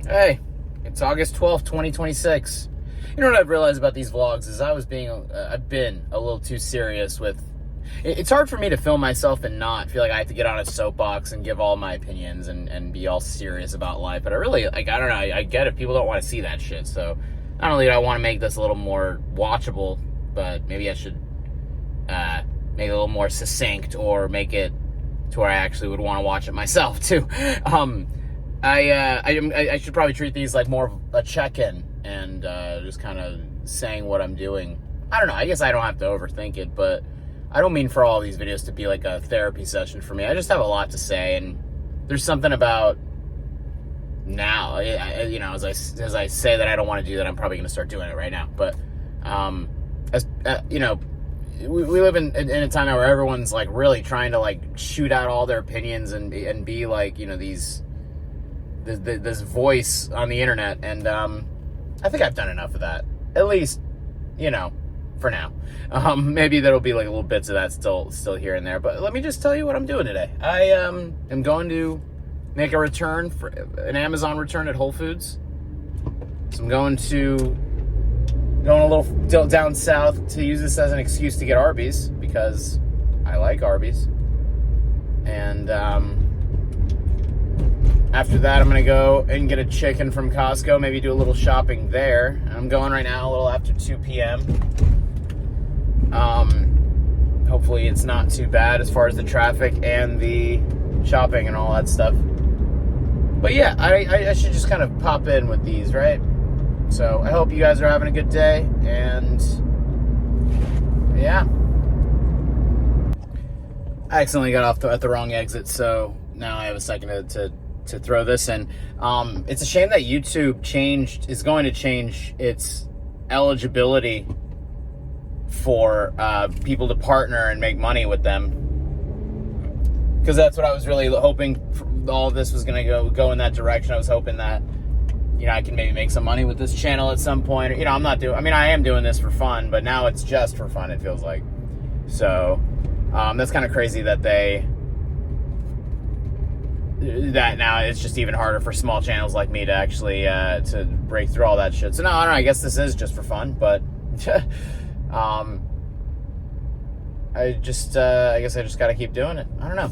Hey, it's August 12th, 2026. You know what I've realized about these vlogs is I've been a little too serious with... It's hard for me to film myself and not feel like I have to get on a soapbox and give all my opinions and be all serious about life. But I really, I don't know, I get it. People don't want to see that shit. So not only do I want to make this a little more watchable, but maybe I should make it a little more succinct or make it to where I actually would want to watch it myself too. I should probably treat these like more of a check-in and just kind of saying what I'm doing. I don't know. I guess I don't have to overthink it, but I don't mean for all these videos to be like a therapy session for me. I just have a lot to say, and there's something about now, you know, as I say that I don't want to do that, I'm probably going to start doing it right now. But you know, we live in a time now where everyone's like really trying to like shoot out all their opinions and be like, you know, this voice on the internet, and I think I've done enough of that, at least, you know, for now. Maybe there'll be like little bits of that still here and there, but let me just tell you what I'm doing today. I am going to make a return for an Amazon return at Whole Foods. So I'm going a little down south to use this as an excuse to get Arby's, because I like Arby's. And after that, I'm going to go and get a chicken from Costco, maybe do a little shopping there. I'm going right now a little after 2 p.m. Hopefully it's not too bad as far as the traffic and the shopping and all that stuff. But yeah, I should just kind of pop in with these, right? So I hope you guys are having a good day, and yeah. I accidentally got off at the wrong exit, so now I have a second to throw this in. It's a shame that YouTube is going to change its eligibility for people to partner and make money with them, because that's what I was really hoping all of this was going to go in that direction. I was hoping that, you know, I can maybe make some money with this channel at some point. You know, I am doing this for fun, but now it's just for fun, it feels like. So that's kind of crazy that now it's just even harder for small channels like me to actually to break through all that shit. So no, I don't know, I guess this is just for fun, but I guess I just gotta keep doing it. I don't know.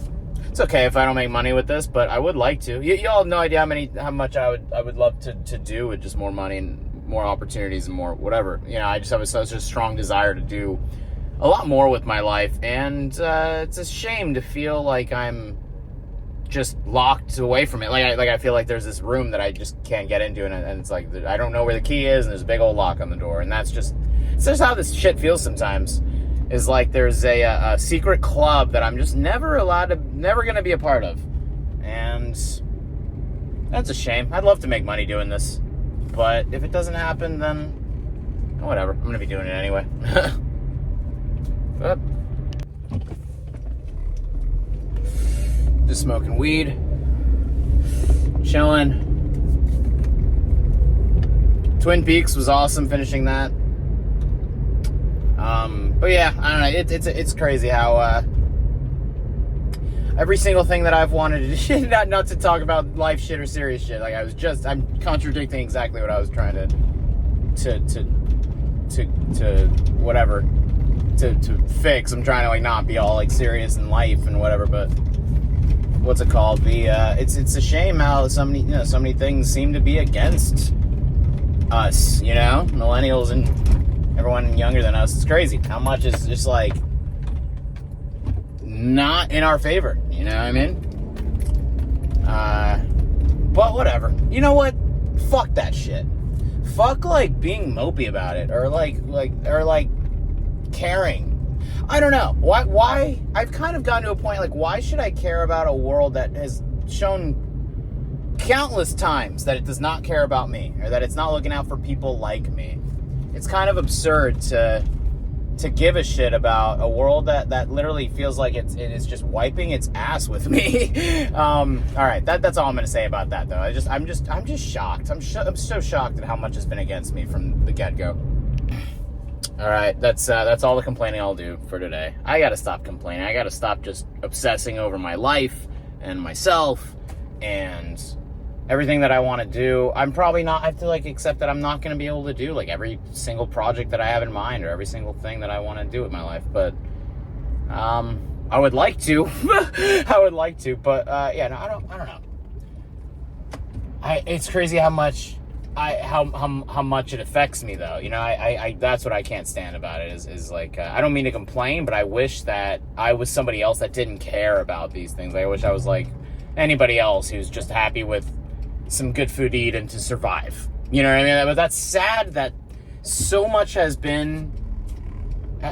It's okay if I don't make money with this, but I would like to. Y'all have no idea how much I would love to do with just more money and more opportunities and more whatever. You know, I just have such a strong desire to do a lot more with my life, and it's a shame to feel like I'm just locked away from it. I feel like there's this room that I just can't get into, and it's like I don't know where the key is, and there's a big old lock on the door, and it's just how this shit feels sometimes. Is like there's a secret club that I'm just never gonna be a part of, and that's a shame. I'd love to make money doing this, but if it doesn't happen, then whatever. I'm gonna be doing it anyway. Just smoking weed, chilling. Twin Peaks was awesome finishing that. But yeah, I don't know. It's crazy how every single thing that I've wanted to not to talk about life shit or serious shit. Like I'm contradicting exactly what I was trying to fix. I'm trying to like not be all like serious in life and whatever, but what's it called? It's a shame how so many things seem to be against us, you know, millennials and everyone younger than us. It's crazy how much is just like not in our favor, you know what I mean? But whatever. You know what? Fuck that shit. Fuck like being mopey about it, or like caring. I don't know. Why? I've kind of gotten to a point like, why should I care about a world that has shown countless times that it does not care about me, or that it's not looking out for people like me? It's kind of absurd to give a shit about a world that literally feels like it is just wiping its ass with me. All right, that's all I'm gonna say about that, though. I'm just shocked. I'm so shocked at how much has been against me from the get-go. All right, that's all the complaining I'll do for today. I gotta stop complaining. I gotta stop just obsessing over my life and myself and everything that I want to do, I'm probably not, I have to like accept that I'm not going to be able to do like every single project that I have in mind or every single thing that I want to do with my life. But, I would like to, but, yeah, no, I don't know. It's crazy how much how much it affects me though. You know, I that's what I can't stand about it is like, I don't mean to complain, but I wish that I was somebody else that didn't care about these things. I wish I was like anybody else who's just happy with some good food to eat and to survive. You know what I mean? But that's sad that so much has been,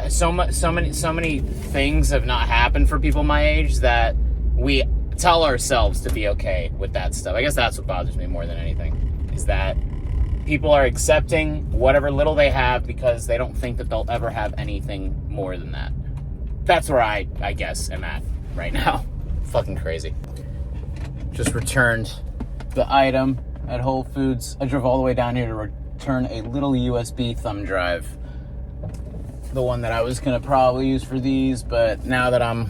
so many things have not happened for people my age that we tell ourselves to be okay with that stuff. I guess that's what bothers me more than anything, is that people are accepting whatever little they have because they don't think that they'll ever have anything more than that. That's where I guess am at right now. Fucking crazy. Just returned the item at Whole Foods. I drove all the way down here to return a little USB thumb drive. The one that I was gonna probably use for these, but now that I'm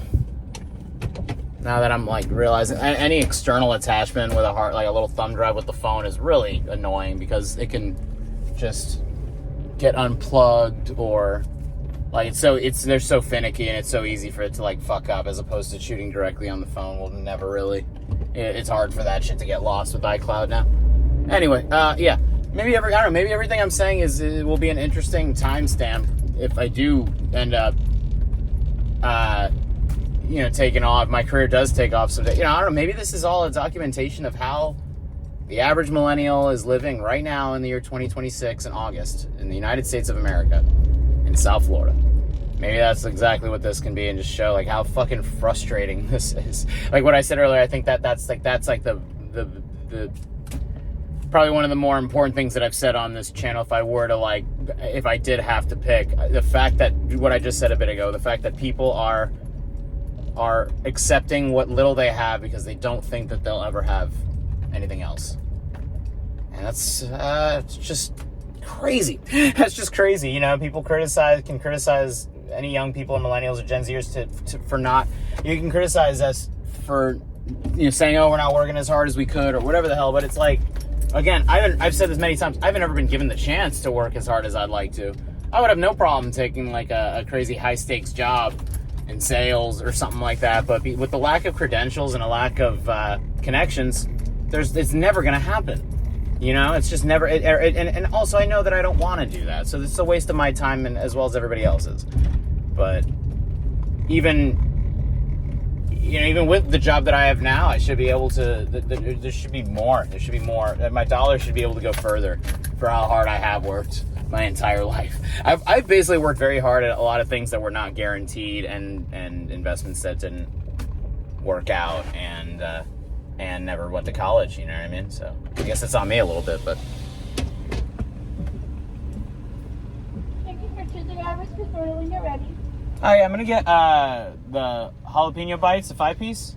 like realizing any external attachment with like a little thumb drive with the phone is really annoying because it can just get unplugged or like they're so finicky and it's so easy for it to like fuck up as opposed to shooting directly on the phone. Will never really. It's hard for that shit to get lost with iCloud now. Anyway, yeah, maybe everything I'm saying it will be an interesting timestamp if I do end up, taking off. My career does take off someday. I don't know. Maybe this is all a documentation of how the average millennial is living right now in the year 2026 in August in the United States of America in South Florida. Maybe that's exactly what this can be, and just show like how fucking frustrating this is. Like what I said earlier, I think that's like the probably one of the more important things that I've said on this channel. If I did have to pick, the fact that what I just said a bit ago, the fact that people are accepting what little they have because they don't think that they'll ever have anything else, and that's it's just crazy. That's just crazy. People can criticize any young people and millennials or Gen Zers for not. You can criticize us for saying, oh, we're not working as hard as we could or whatever the hell. But it's like, again, I've said this many times. I've never been given the chance to work as hard as I'd like to. I would have no problem taking like a crazy high stakes job in sales or something like that. But with the lack of credentials and a lack of connections, it's never going to happen. It's just never. And also, I know that I don't want to do that, so it's a waste of my time and as well as everybody else's. But even with the job that I have now, I should be able to. There should be more. There should be more. My dollar should be able to go further for how hard I have worked my entire life. I've basically worked very hard at a lot of things that were not guaranteed and investments that didn't work out and never went to college, you know what I mean? So I guess it's on me a little bit, but. Thank you for choosing Iris Resort when you're ready. Oh yeah, I'm gonna get the jalapeno bites, the 5-piece.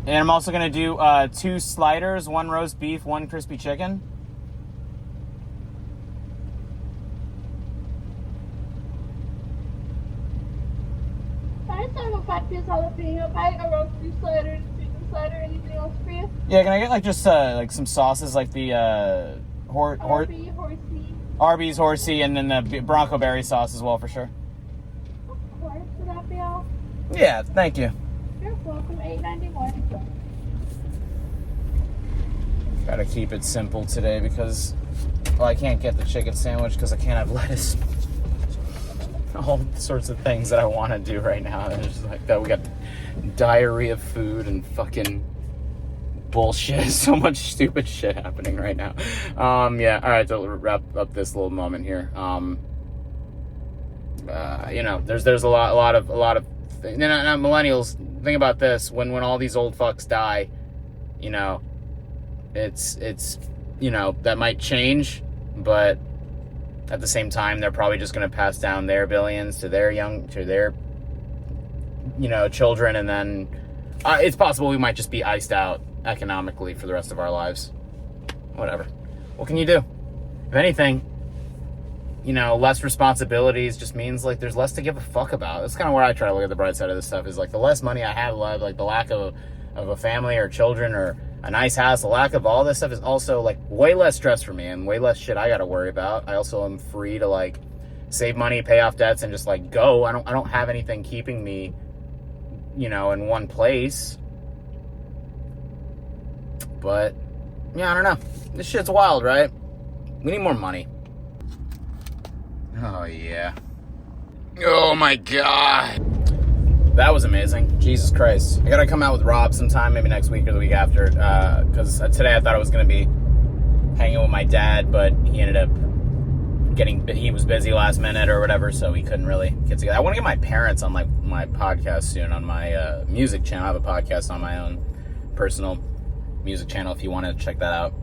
And I'm also gonna do 2 sliders, 1 roast beef, 1 crispy chicken. I have a 5-piece jalapeno bite, a roast beef slider, chicken slider, anything else for you? Yeah, can I get like just like some sauces, like the Horsey. Arby's, Horsey, and then the Bronco Berry sauce as well, for sure. Of course, would that be all? Yeah, thank you. You're welcome. $8.91. Gotta keep it simple today because, well, I can't get the chicken sandwich because I can't have lettuce. All sorts of things that I want to do right now. And it's just like that. We got diarrhea of food and fucking bullshit. So much stupid shit happening right now. Yeah. All right. To wrap up this little moment here. There's a lot of things. Now, millennials. Think about this. When all these old fucks die, it's that might change, but at the same time, they're probably just going to pass down their billions to their children, and then it's possible we might just be iced out economically for the rest of our lives. Whatever. What can you do? If anything, less responsibilities just means like there's less to give a fuck about. That's kind of where I try to look at the bright side of this stuff, is like the less money I have, like the lack of a family or children or a nice house, the lack of all this stuff is also like way less stress for me and way less shit I got to worry about. I also am free to like save money, pay off debts, and just like go. I don't have anything keeping me, in one place. But yeah, I don't know. This shit's wild, right? We need more money. Oh yeah. Oh my god. That was amazing. Jesus Christ. I gotta come out with Rob sometime, maybe next week or the week after, because today I thought I was gonna be hanging with my dad, but he ended up he was busy last minute or whatever, so he couldn't really get together. I want to get my parents on like my podcast soon, on my music channel. I have a podcast on my own personal music channel if you want to check that out.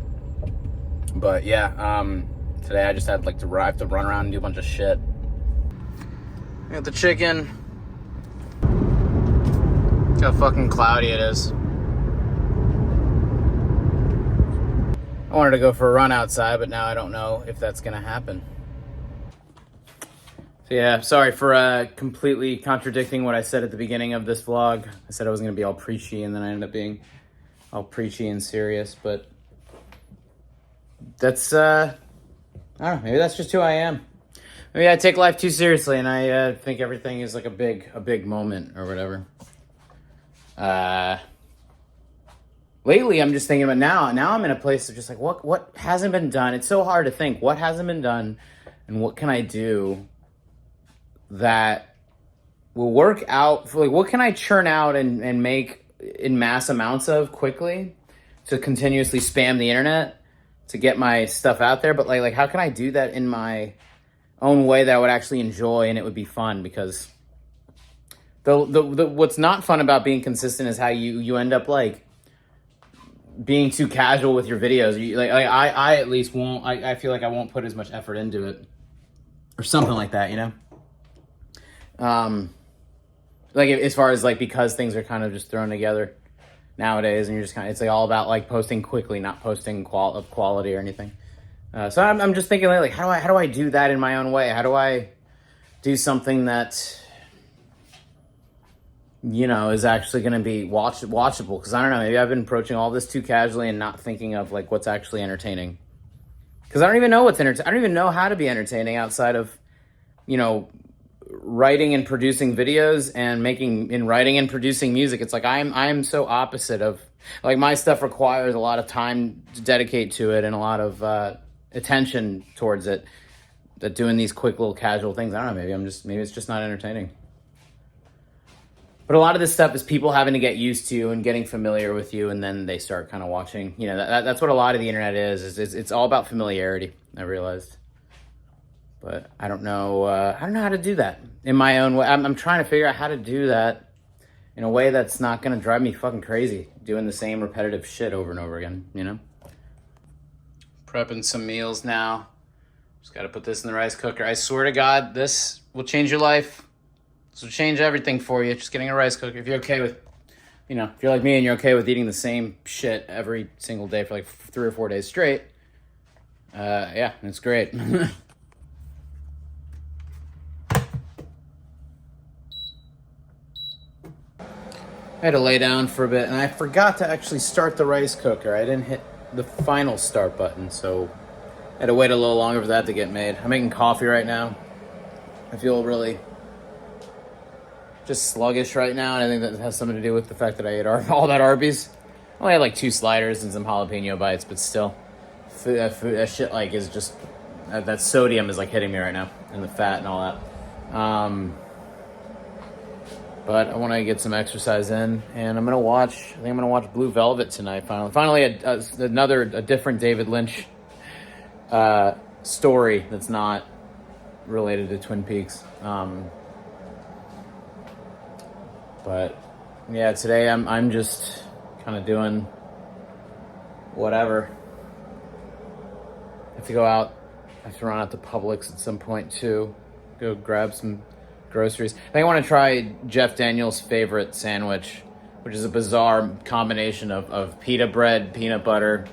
But yeah, today I just had like I have to run around and do a bunch of shit. I got the chicken. Look how fucking cloudy it is. I wanted to go for a run outside, but now I don't know if that's gonna happen. So yeah, sorry for completely contradicting what I said at the beginning of this vlog. I said I was gonna be all preachy, and then I ended up being all preachy and serious, but that's, I don't know, maybe that's just who I am. Maybe I take life too seriously, and I think everything is like a big moment or whatever. Lately, I'm just thinking about now I'm in a place of just like, what hasn't been done? It's so hard to think what hasn't been done, and what can I do that will work out for, like, what can I churn out and make in mass amounts of quickly to continuously spam the internet to get my stuff out there, but like how can I do that in my own way that I would actually enjoy and it would be fun? Because the what's not fun about being consistent is how you end up like being too casual with your videos. I at least won't. I feel like I won't put as much effort into it, or something like that. Like as far as like, because things are kind of just thrown together nowadays, and you're just kind of, it's like all about like posting quickly, not posting of quality or anything. So I'm just thinking like how do I do that in my own way? How do I do something that is actually going to be watchable? Because I don't know, maybe I've been approaching all this too casually and not thinking of like what's actually entertaining. Because I don't even know what's entertaining. I don't even know how to be entertaining outside of, writing and producing videos and writing and producing music. It's like I'm so opposite of, like, my stuff requires a lot of time to dedicate to it and a lot of attention towards it. That doing these quick little casual things, I don't know, maybe it's just not entertaining. But a lot of this stuff is people having to get used to and getting familiar with you, and then they start kind of watching. That's what a lot of the internet is. It's all about familiarity, I realized. But I don't know how to do that in my own way. I'm trying to figure out how to do that in a way that's not going to drive me fucking crazy, doing the same repetitive shit over and over again, Prepping some meals now. Just got to put this in the rice cooker. I swear to God, this will change your life. This will change everything for you, just getting a rice cooker. If you're okay with, if you're like me and you're okay with eating the same shit every single day for like 3 or 4 days straight, yeah, it's great. I had to lay down for a bit, and I forgot to actually start the rice cooker. I didn't hit the final start button, so I had to wait a little longer for that to get made. I'm making coffee right now. I feel really just sluggish right now, and I think that has something to do with the fact that I ate all that Arby's. I only had like 2 sliders and some jalapeno bites, but still, that shit like is just, that sodium is like hitting me right now, and the fat and all that. But I want to get some exercise in, and I'm gonna watch Blue Velvet tonight. Finally, a different David Lynch story that's not related to Twin Peaks. But yeah, today I'm just kind of doing whatever. I have to go out. I have to run out to Publix at some point too. Go grab some groceries. I think I want to try Jeff Daniels' favorite sandwich, which is a bizarre combination of pita bread, peanut butter,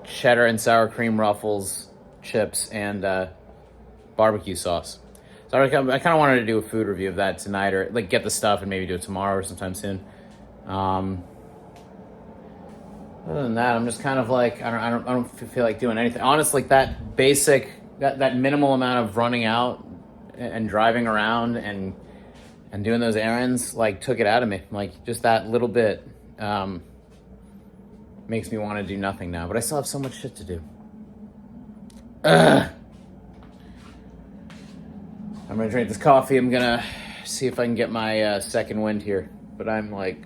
cheddar and sour cream ruffles, chips, and barbecue sauce. So I kind of wanted to do a food review of that tonight, or like get the stuff and maybe do it tomorrow or sometime soon. Other than that, I'm just kind of like I don't feel like doing anything. Honestly, like that basic that minimal amount of running out and driving around and doing those errands like took it out of me. Like just that little bit makes me want to do nothing now. But I still have so much shit to do. Ugh. I'm gonna drink this coffee. I'm gonna see if I can get my second wind here. But I'm like,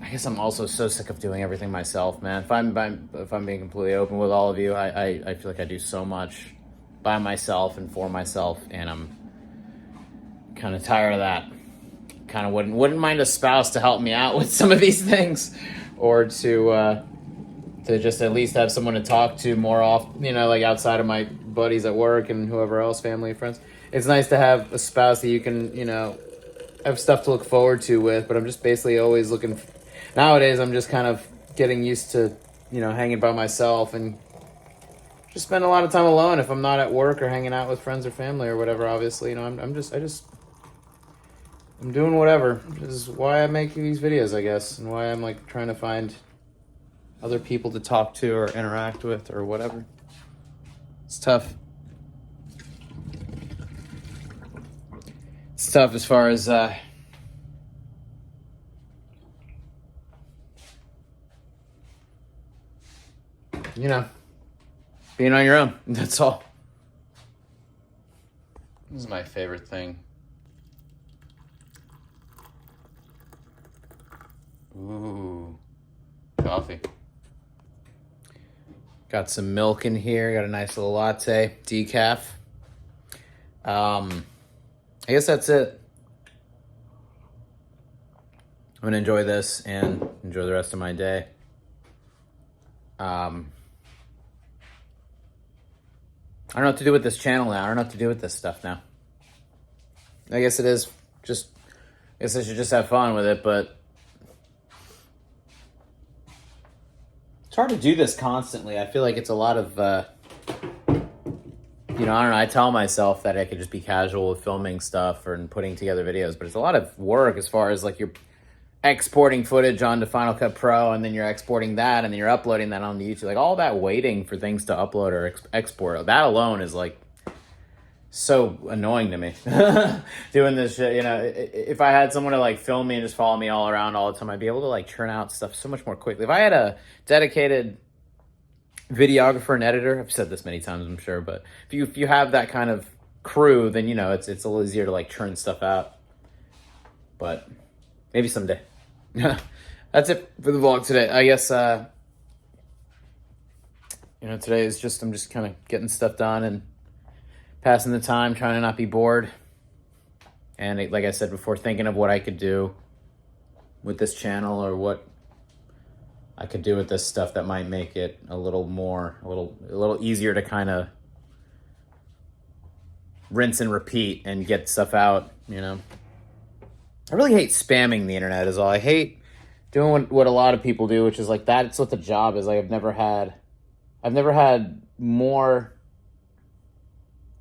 I guess I'm also so sick of doing everything myself, man. If I'm being completely open with all of you, I feel like I do so much by myself and for myself, and I'm kind of tired of that. Kind of wouldn't mind a spouse to help me out with some of these things, or to just at least have someone to talk to more often, like outside of my buddies at work and whoever else, family and friends. It's nice to have a spouse that you can, have stuff to look forward to with, but I'm just basically always looking. Nowadays, I'm just kind of getting used to, hanging by myself and just spend a lot of time alone if I'm not at work or hanging out with friends or family or whatever. Obviously, I'm doing whatever. This is why I make these videos, I guess, and why I'm like trying to find other people to talk to or interact with or whatever. It's tough. It's tough as far as being on your own. That's all. This is my favorite thing. Ooh, coffee. Got some milk in here. Got a nice little latte, decaf. I guess that's it. I'm gonna enjoy this and enjoy the rest of my day. I don't know what to do with this channel now. I don't know what to do with this stuff now. I guess it is just, I guess I should just have fun with it, but it's hard to do this constantly. I feel like it's a lot of, I don't know, I tell myself that I could just be casual with filming stuff and putting together videos, but it's a lot of work as far as like you're exporting footage onto Final Cut Pro, and then you're exporting that, and then you're uploading that onto YouTube. Like all that waiting for things to upload or export, that alone is like so annoying to me. Doing this shit, if I had someone to like film me and just follow me all around all the time, I'd be able to like churn out stuff so much more quickly. If I had a dedicated videographer and editor, I've said this many times, I'm sure, but if you have that kind of crew, then it's a little easier to like churn stuff out. But maybe someday. That's it for the vlog today. I guess today is just, I'm just kind of getting stuff done and passing the time, trying to not be bored. And like I said before, thinking of what I could do with this channel, or what I could do with this stuff that might make it a little easier to kind of rinse and repeat and get stuff out, I really hate spamming the internet is all. I hate doing what a lot of people do, which is like that's what the job is. Like I've never had more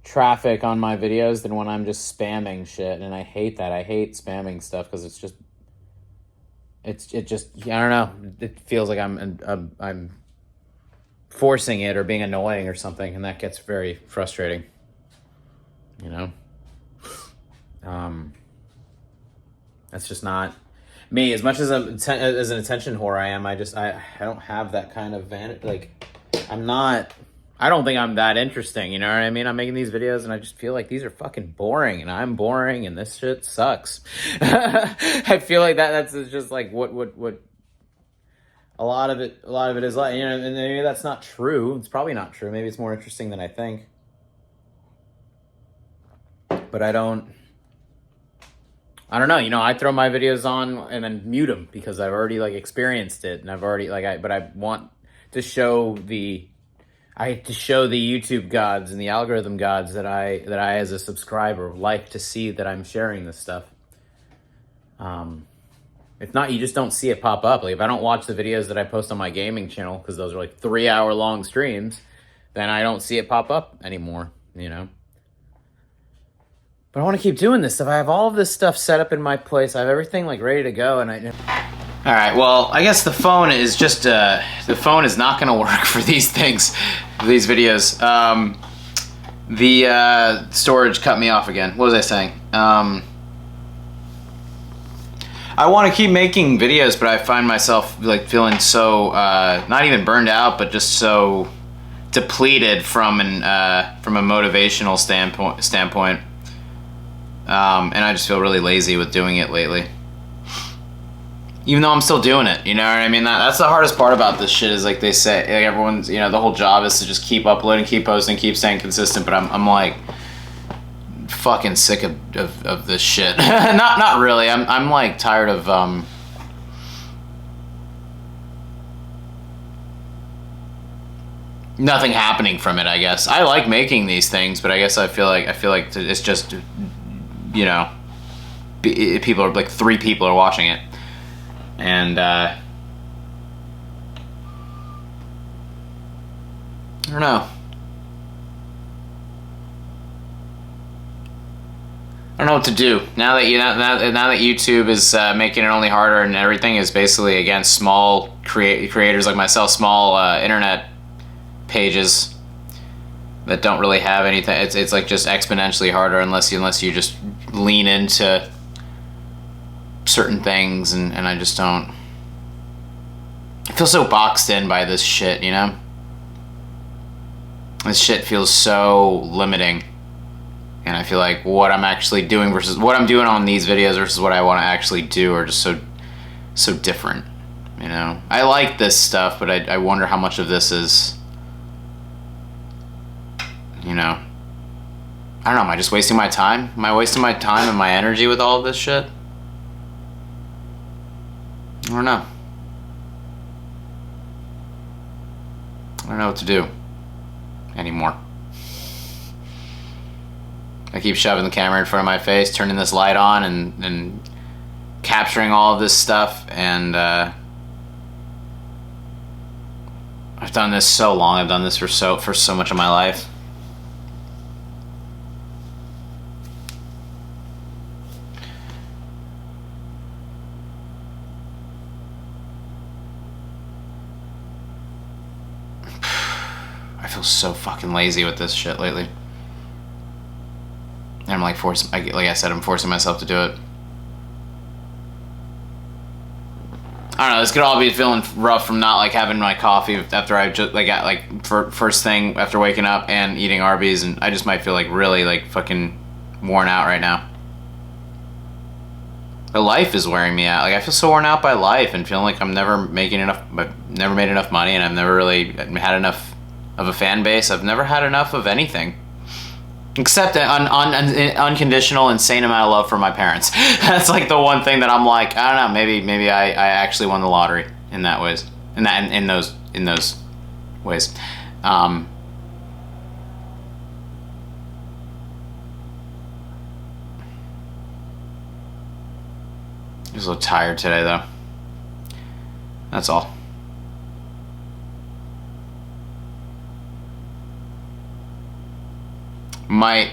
traffic on my videos than when I'm just spamming shit, and I hate that. I hate spamming stuff because it just I don't know. It feels like I'm forcing it or being annoying or something, and that gets very frustrating. That's just not me. As much as as an attention whore I am, I don't have that kind of vanity. Like I don't think I'm that interesting. You know what I mean? I'm making these videos and I just feel like these are fucking boring, and I'm boring, and this shit sucks. I feel like that's just like what a lot of it is like, and maybe that's not true. It's probably not true. Maybe it's more interesting than I think. But I don't know. I throw my videos on and then mute them because I've already like experienced it, and I've already but I want to show the YouTube gods and the algorithm gods that I as a subscriber like to see that I'm sharing this stuff. If not, you just don't see it pop up. Like if I don't watch the videos that I post on my gaming channel, because those are like 3-hour long streams, then I don't see it pop up anymore, you know? But I want to keep doing this stuff. I have all of this stuff set up in my place. I have everything like ready to go, and all right, well, I guess the phone is just, the phone is not going to work for these things, for these videos. The storage cut me off again. What was I saying? I want to keep making videos, but I find myself like feeling so, not even burned out, but just so depleted from a motivational standpoint. And I just feel really lazy with doing it lately. Even though I'm still doing it, you know what I mean? That's the hardest part about this shit is like they say, like everyone's, you know, the whole job is to just keep uploading, keep posting, keep staying consistent, but I'm like fucking sick of this shit. not really. I'm like tired of nothing happening from it, I guess. I like making these things, but I guess I feel like it's just, you know, people are like 3 people are watching it. And I don't know. I don't know what to do now that now that YouTube is making it only harder, and everything is basically against small creators like myself, small internet pages that don't really have anything. It's like just exponentially harder unless you just lean into certain things, and I just don't. I feel so boxed in by this shit, you know? This shit feels so limiting. And I feel like what I'm actually doing versus what I'm doing on these videos versus what I want to actually do are just so different, you know? I like this stuff, but I wonder how much of this is, you know, I don't know, am I just wasting my time? Am I wasting my time and my energy with all of this shit? I don't know. I don't know what to do anymore. I keep shoving the camera in front of my face, turning this light on, and capturing all of this stuff, and I've done this so long. I've done this for so much of my life. I feel so fucking lazy with this shit lately. And I'm like like I said, I'm forcing myself to do it. I don't know, this could all be feeling rough from not like having my coffee after I just like got like first thing after waking up and eating Arby's, and I just might feel like really like fucking worn out right now. The life is wearing me out. Like I feel so worn out by life and feeling like I'm never making enough, never made enough money, and I've never really had enough of a fan base. I've never had enough of anything. Except an unconditional, insane amount of love from my parents. That's like the one thing that I'm like, I don't know, maybe I actually won the lottery in that ways, in those ways. I'm just a little tired today, though. That's all. Might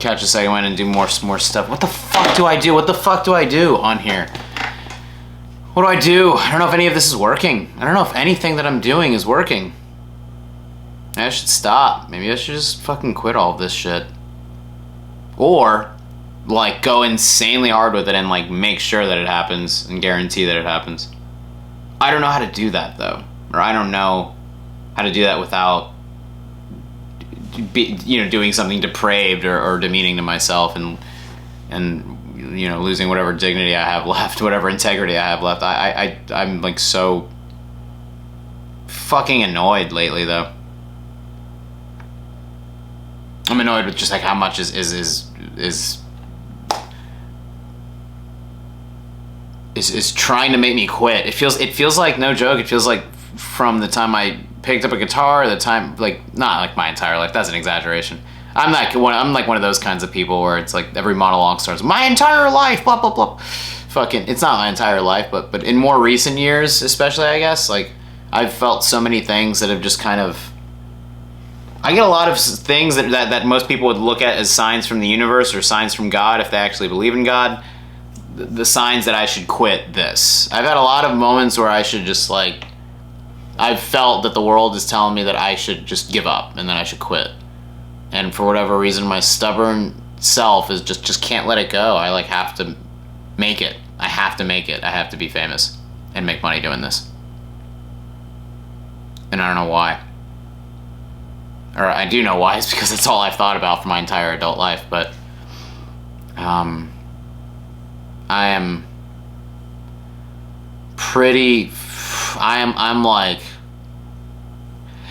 catch a second one and do more stuff. What the fuck do I do? What the fuck do I do on here? What do I do? I don't know if any of this is working. I don't know if anything that I'm doing is working. Maybe I should stop. Maybe I should just fucking quit all of this shit. Or, like, go insanely hard with it and, like, make sure that it happens and guarantee that it happens. I don't know how to do that, though. Or I don't know how to do that without doing something depraved or demeaning to myself and you know, losing whatever dignity I have left, whatever integrity I have left. I'm like so fucking annoyed lately, though. I'm annoyed with just like how much is trying to make me quit. It feels like, no joke, it feels like from the time I picked up a guitar, the time, like, not like my entire life, that's an exaggeration. I'm like one of those kinds of people where it's like every monologue starts, my entire life, blah, blah, blah. Fucking, it's not my entire life, but in more recent years, especially, I guess, like, I've felt so many things that have just kind of I get a lot of things that most people would look at as signs from the universe or signs from God if they actually believe in God. The signs that I should quit this. I've had a lot of moments where I should just like, I've felt that the world is telling me that I should just give up and that I should quit. And for whatever reason, my stubborn self is just can't let it go. I like have to make it. I have to make it. I have to be famous and make money doing this. And I don't know why. Or I do know why. It's because it's all I've thought about for my entire adult life. But I am pretty. I'm like.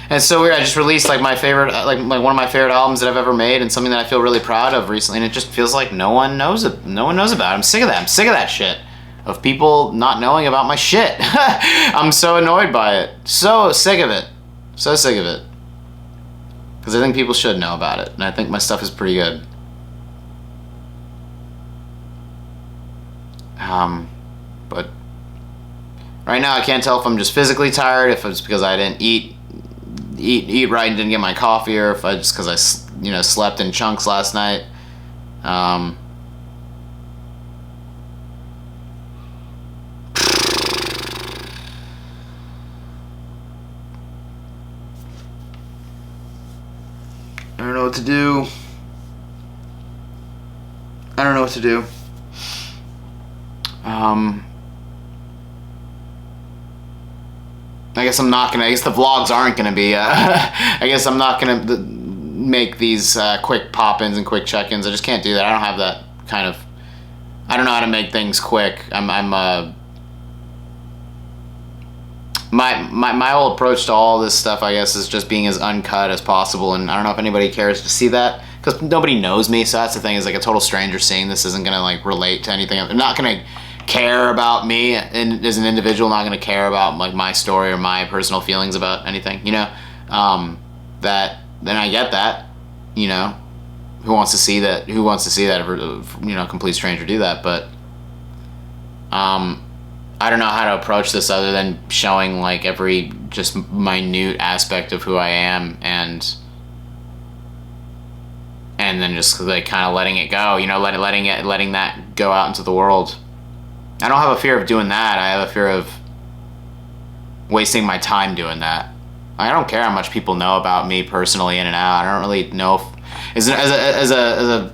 And it's so weird. I just released like my favorite, like one of my favorite albums that I've ever made, and something that I feel really proud of recently. And it just feels like no one knows it. No one knows about it. I'm sick of that. I'm sick of that shit. Of people not knowing about my shit. I'm so annoyed by it. So sick of it. So sick of it. Because I think people should know about it. And I think my stuff is pretty good. But right now I can't tell if I'm just physically tired, if it's because I didn't eat right and didn't get my coffee, or if I just because I slept in chunks last night. I don't know what to do. I don't know what to do. I guess I'm not gonna. I guess the vlogs aren't gonna be. I guess I'm not gonna make these quick pop-ins and quick check-ins. I just can't do that. I don't have that kind of. I don't know how to make things quick. My whole approach to all this stuff, I guess, is just being as uncut as possible, and I don't know if anybody cares to see that, because nobody knows me, so that's the thing, is like a total stranger seeing this isn't gonna like relate to anything. I'm not gonna care about me and as an individual, not gonna care about like my story or my personal feelings about anything, you know. That then I get that, you know, who wants to see that, you know, complete stranger do that, but I don't know how to approach this other than showing like every just minute aspect of who I am, and then just like kind of letting it go, you know, letting that go out into the world. I don't have a fear of doing that. I have a fear of wasting my time doing that. I don't care how much people know about me personally in and out. I don't really know if, as a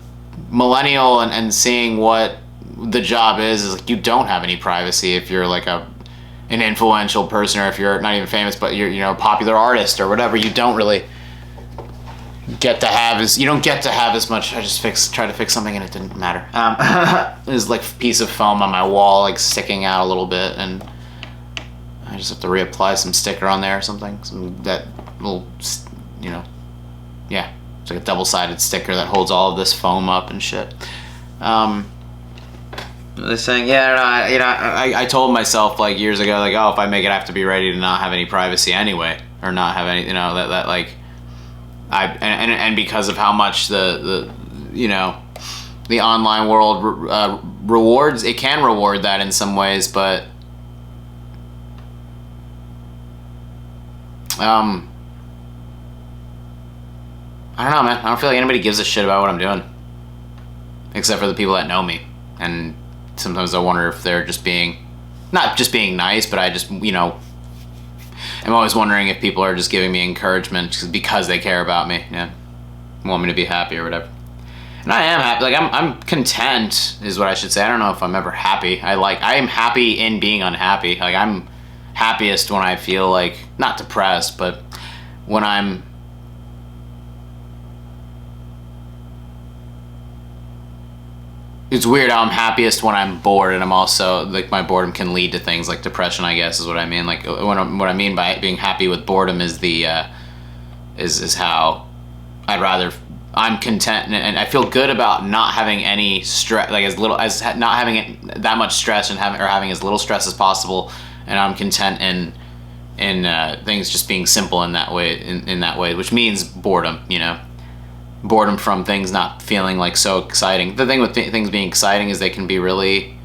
millennial and seeing what the job is like, you don't have any privacy if you're like an influential person, or if you're not even famous but you're, you know, a popular artist or whatever. You don't really get to have as much. I just tried to fix something and it didn't matter. There's like a piece of foam on my wall like sticking out a little bit, and I just have to reapply some sticker on there or something. That little, you know, yeah, it's like a double-sided sticker that holds all of this foam up and shit. They're saying, yeah, you know, I told myself like years ago, like, oh, if I make it, I have to be ready to not have any privacy anyway, or not have any, you know, that like, and because of how much the you know, the online world rewards, it can reward that in some ways, but I don't know, man. I don't feel like anybody gives a shit about what I'm doing, except for the people that know me. And sometimes I wonder if they're just not just being nice, but I just, you know, I'm always wondering if people are just giving me encouragement because they care about me, yeah, want me to be happy or whatever. And I am happy. Like I'm content, is what I should say. I don't know if I'm ever happy. I am happy in being unhappy. Like I'm happiest when I feel like not depressed, but when I'm. It's weird how I'm happiest when I'm bored, and I'm also like my boredom can lead to things like depression, I guess is what I mean. Like what I mean by being happy with boredom is the is how I'm content and I feel good about not having any stress, like as not having that much stress and having as little stress as possible, and I'm content in things just being simple in that way, which means boredom, you know. Boredom from things not feeling like so exciting. The thing with things being exciting is they can be really,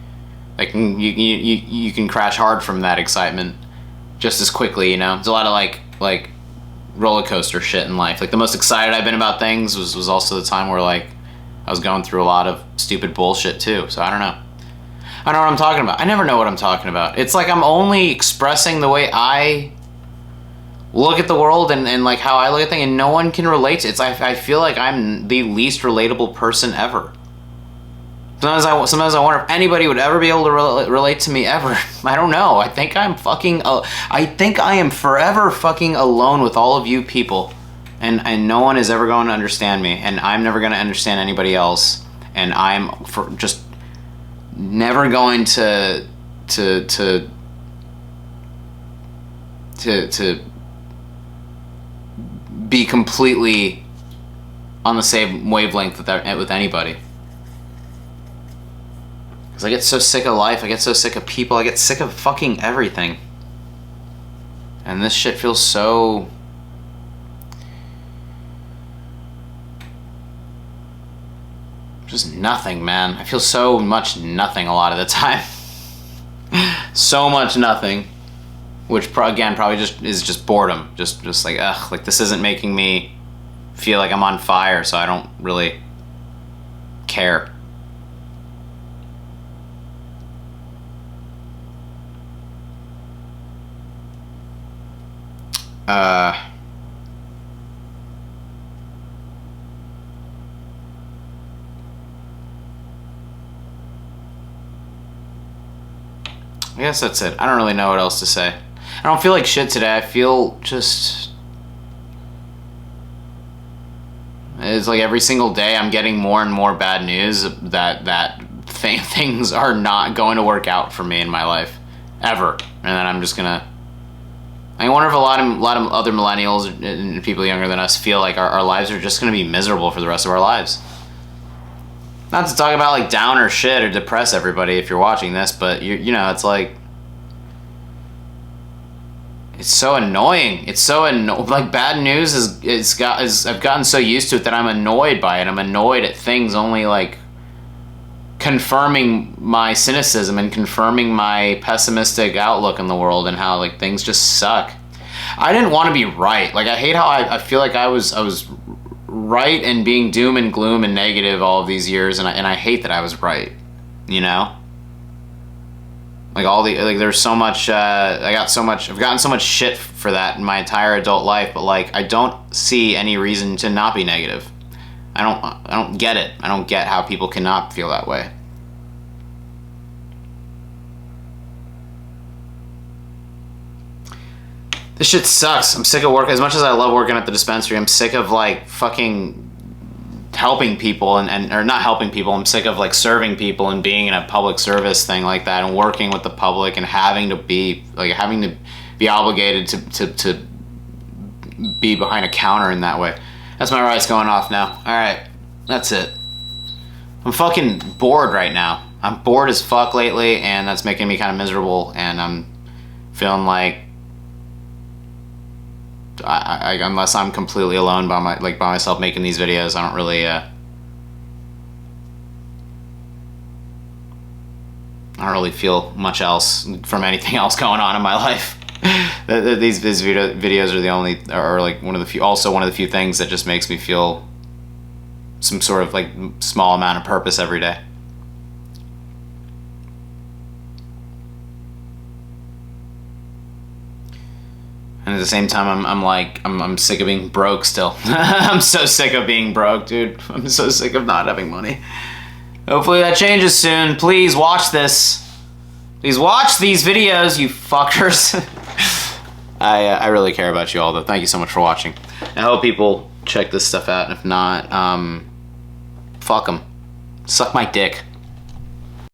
like, you can crash hard from that excitement just as quickly, you know. There's a lot of like roller coaster shit in life. Like the most excited I've been about things was also the time where like I was going through a lot of stupid bullshit too. So I don't know. I don't know what I'm talking about. I never know what I'm talking about. It's like I'm only expressing the way I look at the world and like how I look at things, and no one can relate to it. I feel like I'm the least relatable person ever. Sometimes I wonder if anybody would ever be able to relate to me ever. I don't know. I think I am forever fucking alone with all of you people, and no one is ever going to understand me, and I'm never going to understand anybody else, and I'm just never going to be completely on the same wavelength with anybody. Because I get so sick of life, I get so sick of people, I get sick of fucking everything. And this shit feels so... just nothing, man. I feel so much nothing a lot of the time. So much nothing. Which, again, probably just is just boredom. Just like, ugh, like this isn't making me feel like I'm on fire, so I don't really care. I guess that's it. I don't really know what else to say. I don't feel like shit today. I feel just... it's like every single day I'm getting more and more bad news that things are not going to work out for me in my life. Ever. And then I'm just gonna... I wonder if a lot of other millennials and people younger than us feel like our lives are just gonna be miserable for the rest of our lives. Not to talk about like downer shit or depress everybody if you're watching this, but you know, it's like... it's so annoying. It's so like bad news I've gotten so used to it that I'm annoyed by it. I'm annoyed at things only like confirming my cynicism and confirming my pessimistic outlook in the world and how like things just suck. I didn't want to be right. Like I hate how I feel like I was right and being doom and gloom and negative all of these years, and I hate that I was right. You know? Like there's so much, I've gotten so much shit for that in my entire adult life, but like, I don't see any reason to not be negative. I don't get it. I don't get how people cannot feel that way. This shit sucks. I'm sick of work. As much as I love working at the dispensary, I'm sick of like fucking helping people and or not helping people. I'm sick of like serving people and being in a public service thing like that and working with the public and having to be obligated to be behind a counter in that way. That's my rights going off now. All right, that's it. I'm fucking bored right now. I'm bored as fuck lately, and that's making me kind of miserable. And I'm feeling like unless I'm completely alone by myself making these videos, I don't really feel much else from anything else going on in my life. These videos are the only, or like one of the few things that just makes me feel some sort of like small amount of purpose every day. And at the same time, I'm sick of being broke still. I'm so sick of being broke, dude. I'm so sick of not having money. Hopefully that changes soon. Please watch this. Please watch these videos, you fuckers. I really care about you all, though. Thank you so much for watching. I hope people check this stuff out, and if not, fuck them. Suck my dick.